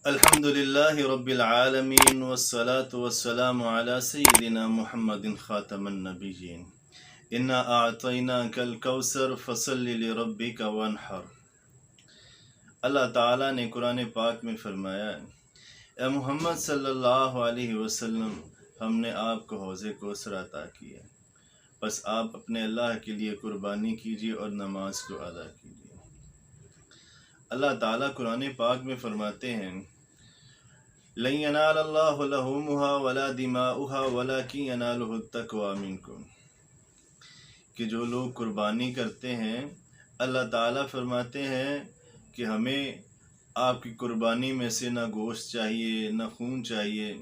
الحمد للہ رب العالمین والصلاة والسلام علی سیدنا محمد خاتم النبیین انا اعطیناک الکوثر فصل لربک وانحر۔ اللہ تعالیٰ نے قرآن پاک میں فرمایا، اے محمد صلی اللہ علیہ وسلم، ہم نے آپ کو حوض کوثر عطا کیا، بس آپ اپنے اللہ کے لیے قربانی کیجیے اور نماز کو ادا کیجیے۔ اللہ تعالیٰ قرآن پاک میں فرماتے ہیں، لن ینال اللہ لحومها ولا دماؤها ولکن ینالہ التقوی منکم، کہ جو لوگ قربانی کرتے ہیں، اللہ تعالیٰ فرماتے ہیں کہ ہمیں آپ کی قربانی میں سے نہ گوشت چاہیے نہ خون چاہیے،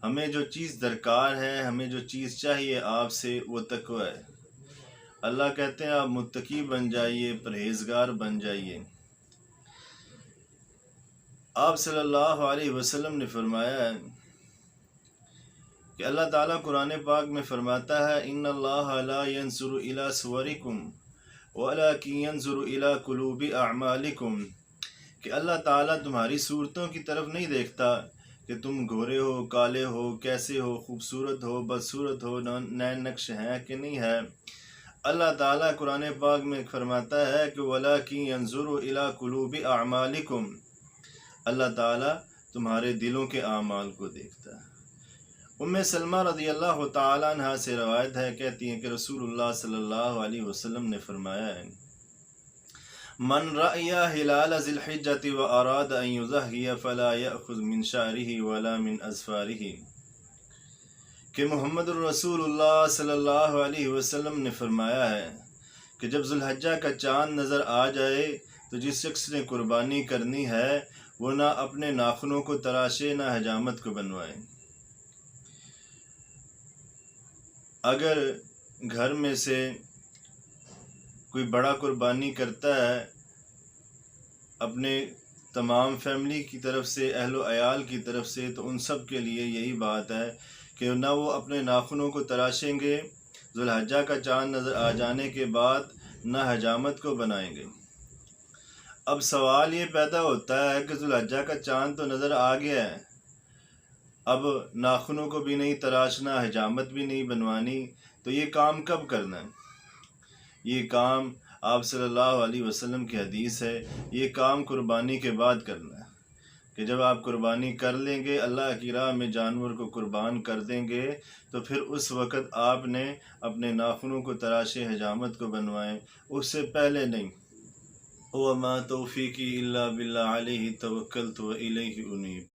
ہمیں جو چیز درکار ہے، ہمیں جو چیز چاہیے آپ سے وہ تقوی ہے۔ اللہ کہتے ہیں آپ متقی بن جائیے، پرہیزگار بن جائیے۔ آپ صلی اللہ علیہ وسلم نے فرمایا ہے کہ اللہ تعالیٰ قرآن پاک میں فرماتا ہے، ان اللہ لا ينظر الى صورکم ولکن ينظر الى قلوب اعمالکم، کہ اللہ تعالیٰ تمہاری صورتوں کی طرف نہیں دیکھتا کہ تم گورے ہو، کالے ہو، کیسے ہو، خوبصورت ہو، بدصورت ہو، نین نقش ہیں کہ نہیں ہے۔ اللہ تعالیٰ قرآن پاک میں فرماتا ہے کہ وَلَكِنْ يَنْظُرُ إِلَىٰ قُلُوبِ أَعْمَالِكُمْ، اللہ تعالیٰ تمہارے دلوں کے اعمال کو دیکھتا ہے۔ ام سلمہ رضی اللہ تعالیٰ عنہ سے روایت ہے، کہتی ہیں کہ رسول اللہ صلی اللہ علیہ وسلم نے فرمایا ہے، من رأی ہلال ذی الحجۃ واراد ان یضحی فلا یأخذ من شعرہ ولا من اظفارہ، کہ محمد الرسول اللہ صلی اللہ علیہ وسلم نے فرمایا ہے کہ جب ذی الحجہ کا چاند نظر آ جائے تو جس شخص نے قربانی کرنی ہے وہ نہ اپنے ناخنوں کو تراشے نہ حجامت کو بنوائے۔ اگر گھر میں سے کوئی بڑا قربانی کرتا ہے اپنے تمام فیملی کی طرف سے، اہل و عیال کی طرف سے، تو ان سب کے لیے یہی بات ہے کہ نہ وہ اپنے ناخنوں کو تراشیں گے ذی الحجہ کا چاند نظر آ جانے کے بعد، نہ حجامت کو بنائیں گے۔ اب سوال یہ پیدا ہوتا ہے کہ ذی الحجہ کا چاند تو نظر آ گیا ہے، اب ناخنوں کو بھی نہیں تراشنا، حجامت بھی نہیں بنوانی، تو یہ کام کب کرنا ہے؟ یہ کام آپ صلی اللہ علیہ وسلم کی حدیث ہے، یہ کام قربانی کے بعد کرنا ہے، کہ جب آپ قربانی کر لیں گے، اللہ کی راہ میں جانور کو قربان کر دیں گے، تو پھر اس وقت آپ نے اپنے ناخنوں کو تراشے، حجامت کو بنوائیں، اس سے پہلے نہیں۔ وَمَا تَوْفِيقِي إِلَّا بِاللَّهِ عَلَيْهِ تَوَكَّلْتُ وَإِلَيْهِ أُنِيبُ۔